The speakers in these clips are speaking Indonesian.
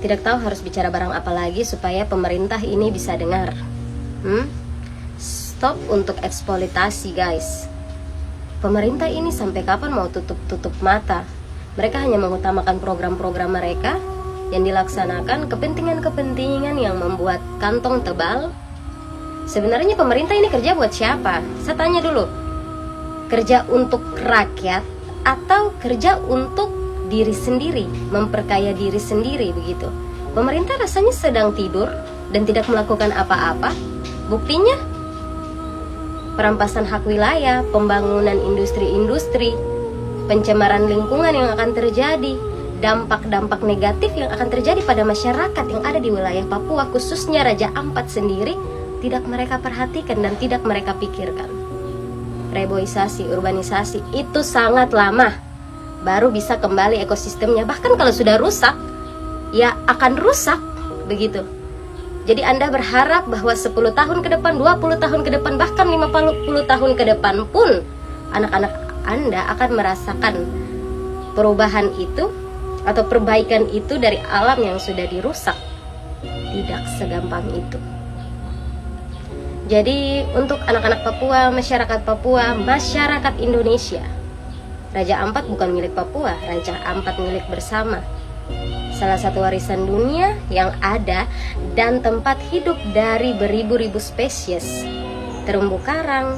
Tidak tahu harus bicara barang apa lagi supaya pemerintah ini bisa dengar. Stop untuk eksploitasi, guys. Pemerintah ini sampai kapan mau tutup mata? Mereka hanya mengutamakan program-program mereka yang dilaksanakan kepentingan-kepentingan yang membuat kantong tebal. Sebenarnya pemerintah ini kerja buat siapa? Saya tanya dulu. Kerja untuk rakyat atau kerja untuk diri sendiri, memperkaya diri sendiri begitu? Pemerintah rasanya sedang tidur dan tidak melakukan apa-apa. Buktinya perampasan hak wilayah, pembangunan industri-industri, pencemaran lingkungan yang akan terjadi, dampak-dampak negatif yang akan terjadi pada masyarakat yang ada di wilayah Papua, khususnya Raja Ampat sendiri, tidak mereka perhatikan dan tidak mereka pikirkan. Reboisasi, urbanisasi itu sangat lama baru bisa kembali ekosistemnya. Bahkan kalau sudah rusak, ya akan rusak begitu. Jadi Anda berharap bahwa 10 tahun ke depan, 20 tahun ke depan, bahkan 50 tahun ke depan pun anak-anak Anda akan merasakan perubahan itu atau perbaikan itu dari alam yang sudah dirusak. Tidak segampang itu. Jadi untuk anak-anak Papua, masyarakat Indonesia, Raja Ampat bukan milik Papua, Raja Ampat milik bersama. Salah satu warisan dunia yang ada dan tempat hidup dari beribu-ribu spesies. Terumbu karang,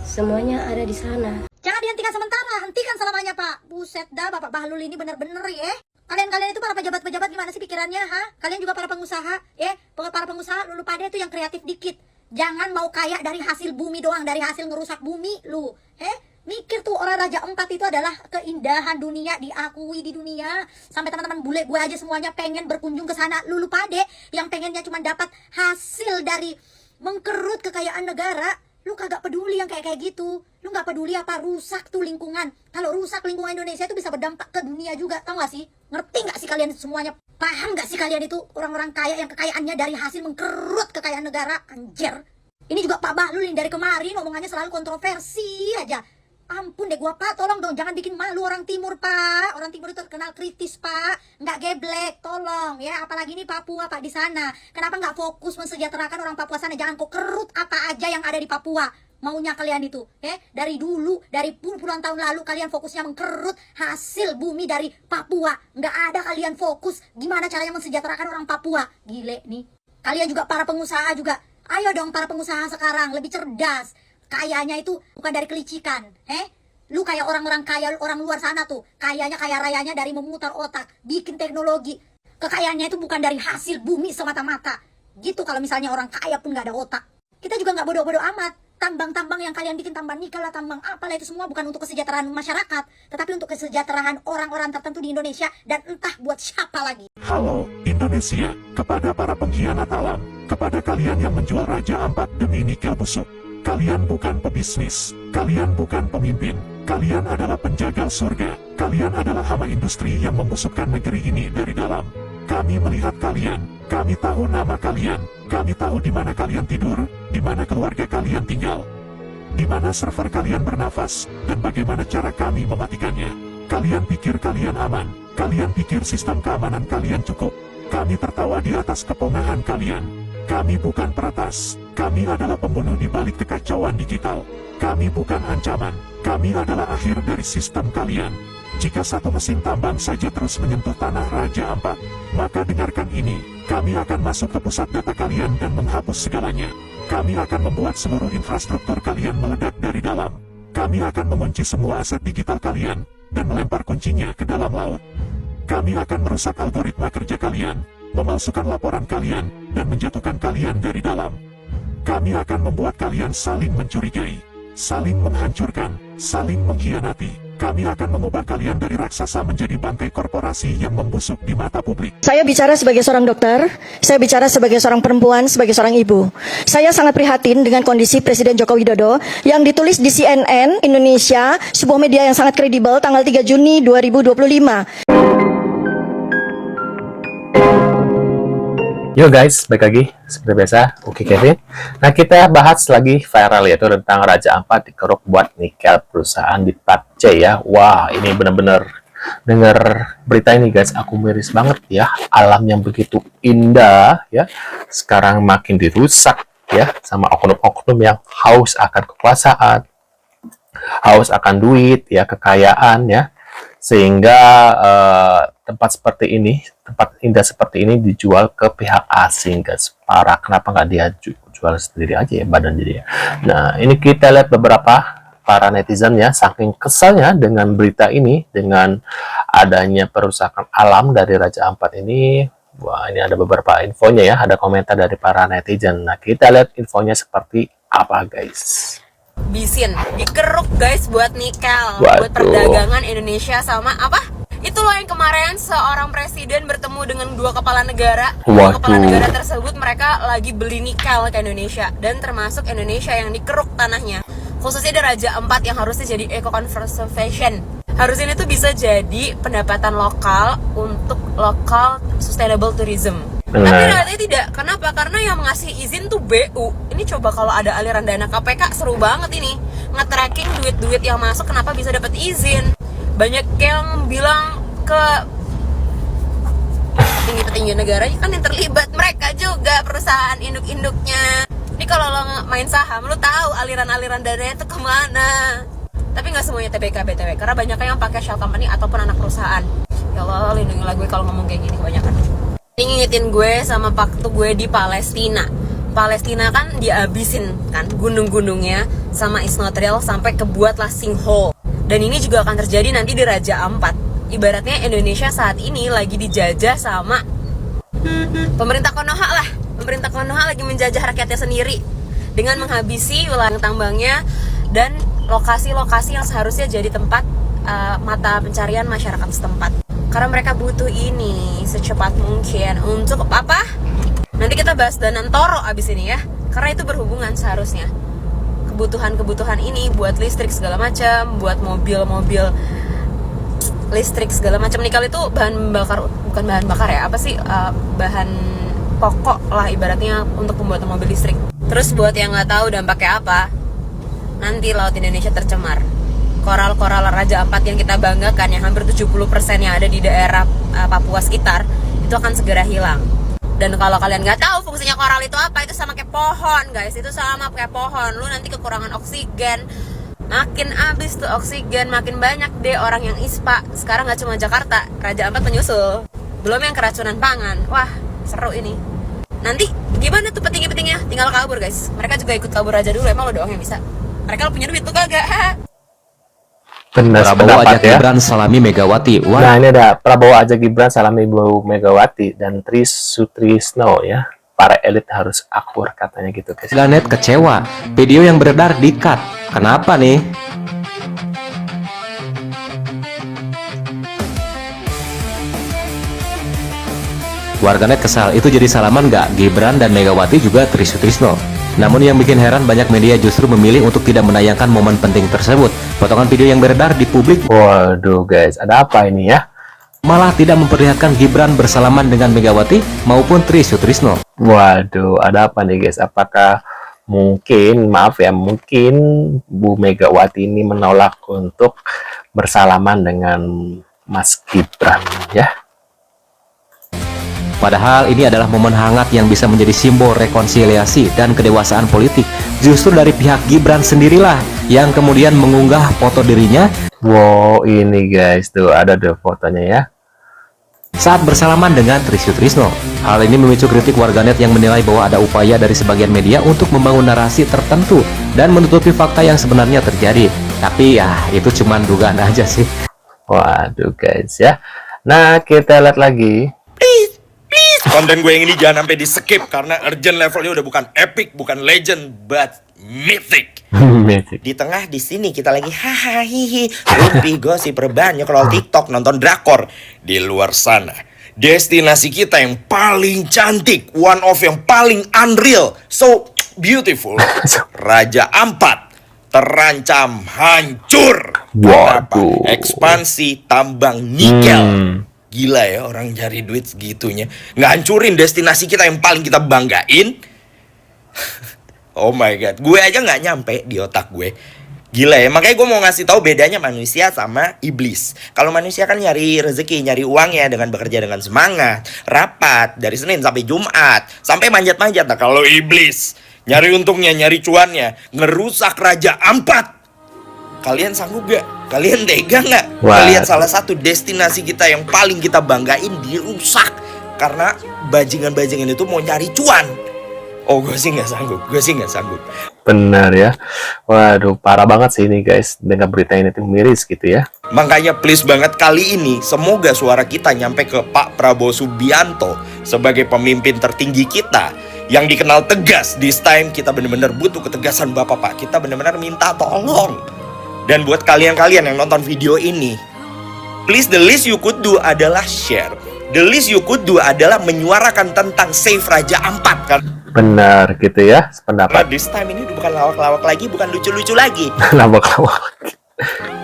semuanya ada di sana. Jangan dihentikan sementara, hentikan selamanya, Pak. Buset dah, Bapak Bahlul ini bener-bener ya. Kalian itu para pejabat-pejabat gimana sih pikirannya, ha? Kalian juga para pengusaha, ya? Para pengusaha, lu pada itu yang kreatif dikit. Jangan mau kaya dari hasil bumi doang, dari hasil ngerusak bumi, lu. Mikir tuh, orang Raja Ampat itu adalah keindahan dunia, diakui di dunia. Sampai teman-teman bule gue aja semuanya pengen berkunjung ke sana. Lu pade yang pengennya cuma dapat hasil dari mengkerut kekayaan negara. Lu kagak peduli yang kayak gitu. Lu gak peduli apa rusak tuh lingkungan. Kalau rusak lingkungan Indonesia itu bisa berdampak ke dunia juga. Tahu gak sih? Ngerti gak sih kalian semuanya? Paham gak sih kalian itu orang-orang kaya yang kekayaannya dari hasil mengkerut kekayaan negara? Anjir. Ini juga Pak Bahlul dari kemarin omongannya selalu kontroversi aja. Ampun deh gua, Pak, tolong dong jangan bikin malu orang timur, Pak. Orang timur itu terkenal kritis, Pak. Nggak geblek, tolong ya. Apalagi ini Papua, Pak, di sana. Kenapa nggak fokus mensejahterakan orang Papua sana? Jangan kok kerut apa aja yang ada di Papua. Maunya kalian itu, dari dulu, dari puluhan tahun lalu kalian fokusnya mengkerut hasil bumi dari Papua. Nggak ada kalian fokus gimana caranya mensejahterakan orang Papua. Gile nih. Kalian juga para pengusaha juga. Ayo dong para pengusaha sekarang lebih cerdas. Kayanya itu bukan dari kelicikan, Lu kayak orang-orang kaya, orang luar sana tuh, kayanya kaya rayanya dari memutar otak, bikin teknologi. Kekayaannya itu bukan dari hasil bumi semata-mata. Gitu kalau misalnya orang kaya pun gak ada otak. Kita juga gak bodoh-bodoh amat. Tambang-tambang yang kalian bikin, tambang nikel lah, tambang apalah, itu semua bukan untuk kesejahteraan masyarakat, tetapi untuk kesejahteraan orang-orang tertentu di Indonesia, dan entah buat siapa lagi. Halo Indonesia, kepada para pengkhianat alam, kepada kalian yang menjual Raja Ampat demi nikel busuk. Kalian bukan pebisnis, kalian bukan pemimpin, kalian adalah penjaga surga, kalian adalah hama industri yang membusukkan negeri ini dari dalam. Kami melihat kalian, kami tahu nama kalian, kami tahu di mana kalian tidur, di mana keluarga kalian tinggal, di mana server kalian bernafas, dan bagaimana cara kami mematikannya. Kalian pikir kalian aman, kalian pikir sistem keamanan kalian cukup. Kami tertawa di atas kepongahan kalian. Kami bukan peretas, kami adalah pembunuh di balik kekacauan digital. Kami bukan ancaman, kami adalah akhir dari sistem kalian. Jika satu mesin tambang saja terus menyentuh tanah Raja Ampat, maka dengarkan ini, kami akan masuk ke pusat data kalian dan menghapus segalanya. Kami akan membuat seluruh infrastruktur kalian meledak dari dalam. Kami akan mengunci semua aset digital kalian, dan melempar kuncinya ke dalam laut. Kami akan merusak algoritma kerja kalian, memalsukan laporan kalian, dan menjatuhkan kalian dari dalam. Kami akan membuat kalian saling mencurigai, saling menghancurkan, saling mengkhianati. Kami akan mengubah kalian dari raksasa menjadi bangkai korporasi yang membusuk di mata publik. Saya bicara sebagai seorang dokter, saya bicara sebagai seorang perempuan, sebagai seorang ibu. Saya sangat prihatin dengan kondisi Presiden Joko Widodo yang ditulis di CNN Indonesia, sebuah media yang sangat kredibel, tanggal 3 Juni 2025. Yo guys, balik lagi seperti biasa, Oke Kevin. Nah, kita bahas lagi viral yaitu tentang Raja Ampat dikeruk buat nikel perusahaan di Plat C ya. Wah, ini benar-benar dengar berita ini guys, aku miris banget ya. Alam yang begitu indah ya, sekarang makin dirusak ya sama oknum-oknum yang haus akan kekuasaan, haus akan duit ya, kekayaan ya, sehingga tempat seperti ini, tempat indah seperti ini dijual ke pihak asing guys. Parah, kenapa nggak dia jual sendiri aja ya badan jadi ya. Nah, ini kita lihat beberapa para netizen ya, saking kesalnya dengan berita ini, dengan adanya perusakan alam dari Raja Ampat ini. Wah, ini ada beberapa infonya ya, ada komentar dari para netizen. Nah, kita lihat infonya seperti apa guys. Bisin dikeruk guys buat nikel, Waduh. buat perdagangan Indonesia sama apa? Itu loh yang kemarin seorang presiden bertemu dengan dua kepala negara. Dua Waduh. kepala negara tersebut mereka lagi beli nikel ke Indonesia, dan termasuk Indonesia yang dikeruk tanahnya. Khususnya di Raja Ampat yang harusnya jadi eco conservation. Harusnya ini tuh bisa jadi pendapatan lokal untuk local sustainable tourism. Tapi ternyata tidak. Kenapa? Karena yang ngasih izin tuh BU. Ini coba kalau ada aliran dana KPK, seru banget ini. Nge-tracking duit-duit yang masuk, kenapa bisa dapat izin. Banyak yang bilang ke petinggi-petinggi negara kan yang terlibat, mereka juga perusahaan induk-induknya. Ini kalau lo main saham, lo tahu aliran-aliran dananya itu kemana. Tapi nggak semuanya TBK BTW, karena banyak yang pakai shell company ataupun anak perusahaan. Ya Allah, lindungilah gue kalau ngomong kayak gini kebanyakan. Ini ngingetin gue sama waktu gue di Palestina. Palestina kan dihabisin kan gunung-gunungnya sama Israel sampai kebuatlah sinkhole. Dan ini juga akan terjadi nanti di Raja Ampat. Ibaratnya Indonesia saat ini lagi dijajah sama pemerintah Konoha lah. Pemerintah Konoha lagi menjajah rakyatnya sendiri dengan menghabisi wilayah tambangnya dan lokasi-lokasi yang seharusnya jadi tempat mata pencarian masyarakat setempat. Karena mereka butuh ini secepat mungkin untuk apa? Nanti kita bahas Danan Toro abis ini ya. Karena itu berhubungan seharusnya. Kebutuhan-kebutuhan ini buat listrik segala macam, buat mobil-mobil listrik segala macam. Nikel itu bahan bakar, bukan bahan bakar ya, apa sih, bahan pokok lah ibaratnya untuk pembuatan mobil listrik. Terus buat yang nggak tahu dampaknya apa, nanti laut Indonesia tercemar. Koral-koral Raja Ampat yang kita banggakan, yang hampir 70% yang ada di daerah Papua sekitar, itu akan segera hilang. Dan kalau kalian nggak tahu fungsinya koral itu apa, itu sama kayak pohon guys, itu sama kayak pohon. Lu nanti kekurangan oksigen, makin habis tuh oksigen, makin banyak deh orang yang ISPA. Sekarang nggak cuma Jakarta, Raja Ampat menyusul. Belum yang keracunan pangan. Wah, seru ini. Nanti gimana tuh petinggi-petingnya? Tinggal kabur guys. Mereka juga ikut kabur aja dulu, emang lo doang yang bisa. Mereka lo punya duit tuh kagak. Benar Prabowo pendapat ajak ya. Gibran salami Megawati. Wah, Nah, ini ada Prabowo ajak Gibran salami Ibu Megawati dan Tri Sutrisno ya. Para elit harus akur katanya gitu guys. Planet kecewa. Video yang beredar di-cut. Kenapa nih? Warganet kesal, itu jadi salaman nggak? Gibran dan Megawati juga Tri Sutrisno. Namun yang bikin heran, banyak media justru memilih untuk tidak menayangkan momen penting tersebut. Potongan video yang beredar di publik Waduh guys, ada apa ini ya? malah tidak memperlihatkan Gibran bersalaman dengan Megawati maupun Tri Sutrisno. Waduh, ada apa nih guys? Apakah mungkin, maaf ya, mungkin Bu Megawati ini menolak untuk bersalaman dengan Mas Gibran ya? Padahal ini adalah momen hangat yang bisa menjadi simbol rekonsiliasi dan kedewasaan politik. Justru dari pihak Gibran sendirilah yang kemudian mengunggah foto dirinya Wow, ini guys, tuh ada deh fotonya ya. saat bersalaman dengan Tri Sutrisno. Hal ini memicu kritik warganet yang menilai bahwa ada upaya dari sebagian media untuk membangun narasi tertentu dan menutupi fakta yang sebenarnya terjadi. Tapi ya, itu cuma dugaan aja sih. Waduh guys ya. Nah, kita lihat lagi. Konten gue yang ini jangan sampai di skip karena urgent levelnya udah bukan epic, bukan legend, but mythic. Di tengah di sini kita lagi hahaha hihi, rumpi gosip berbanyak kalau TikTok nonton drakor. Di luar sana, destinasi kita yang paling cantik, one of yang paling unreal, so beautiful, Raja Ampat terancam hancur. Kenapa? Waduh. Ekspansi tambang nikel. Gila ya orang cari duit segitunya. Ngancurin destinasi kita yang paling kita banggain. Oh my god. Gue aja gak nyampe di otak gue. Gila ya, makanya gue mau ngasih tahu bedanya manusia sama iblis. Kalau manusia kan nyari rezeki, nyari uangnya dengan bekerja dengan semangat, rapat dari Senin sampai Jumat, sampai manjat-manjat. Nah kalau iblis, nyari untungnya, nyari cuannya, ngerusak Raja Ampat. Kalian sanggup gak? Kalian tega gak? Wah. Kalian salah satu destinasi kita yang paling kita banggain dirusak karena bajingan-bajingan itu mau nyari cuan. Oh gue sih gak sanggup. Benar ya. Waduh, parah banget sih ini guys. Dengan berita ini tuh miris gitu ya. Makanya please banget kali ini semoga suara kita nyampe ke Pak Prabowo Subianto sebagai pemimpin tertinggi kita yang dikenal tegas. This time kita benar-benar butuh ketegasan Bapak Pak. Kita benar-benar minta tolong. Dan buat kalian-kalian yang nonton video ini, please the least you could do adalah share. The least you could do adalah menyuarakan tentang save Raja Ampat kan. Benar gitu ya, Karena sependapat. this time ini udah bukan lawak-lawak lagi, bukan lucu-lucu lagi. Lawak-lawak.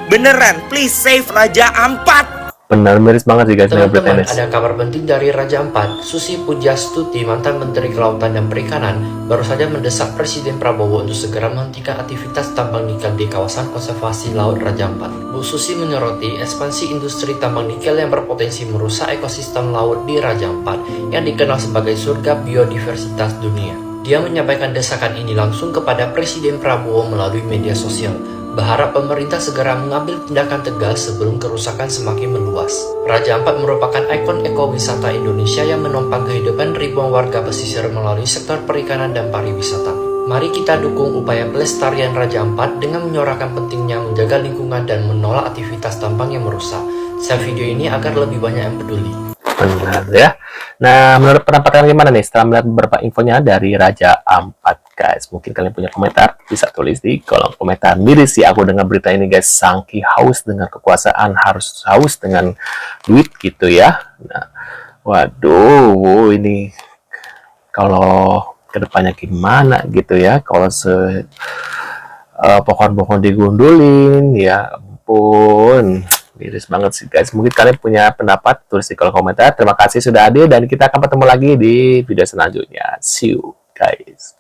Beneran, please save Raja Ampat. Benar, miris banget sih guys dengan berita Teman-teman, ini. ada kabar penting dari Raja Ampat. Susi Pujastuti, mantan Menteri Kelautan dan Perikanan, baru saja mendesak Presiden Prabowo untuk segera menghentikan aktivitas tambang nikel di kawasan konservasi laut Raja Ampat. Bu Susi menyoroti ekspansi industri tambang nikel yang berpotensi merusak ekosistem laut di Raja Ampat yang dikenal sebagai surga biodiversitas dunia. Dia menyampaikan desakan ini langsung kepada Presiden Prabowo melalui media sosial, berharap pemerintah segera mengambil tindakan tegas sebelum kerusakan semakin meluas. Raja Ampat merupakan ikon ekowisata Indonesia yang menopang kehidupan ribuan warga pesisir melalui sektor perikanan dan pariwisata. Mari kita dukung upaya pelestarian Raja Ampat dengan menyuarakan pentingnya menjaga lingkungan dan menolak aktivitas tambang yang merusak. Share video ini agar lebih banyak yang peduli. Benar ya. Nah, menurut pendapat kalian gimana nih setelah melihat beberapa infonya dari Raja Ampat guys? Mungkin kalian punya komentar, bisa tulis di kolom komentar. Miris sih aku dengan berita ini guys, sangki haus dengan kekuasaan, harus haus dengan duit gitu ya. Nah, waduh, ini kalau kedepannya gimana gitu ya? Kalau pohon-pohon digundulin, ya ampun. Miris banget sih guys. Mungkin kalian punya pendapat, tulis di kolom komentar. Terima kasih sudah hadir dan kita akan bertemu lagi di video selanjutnya. See you guys.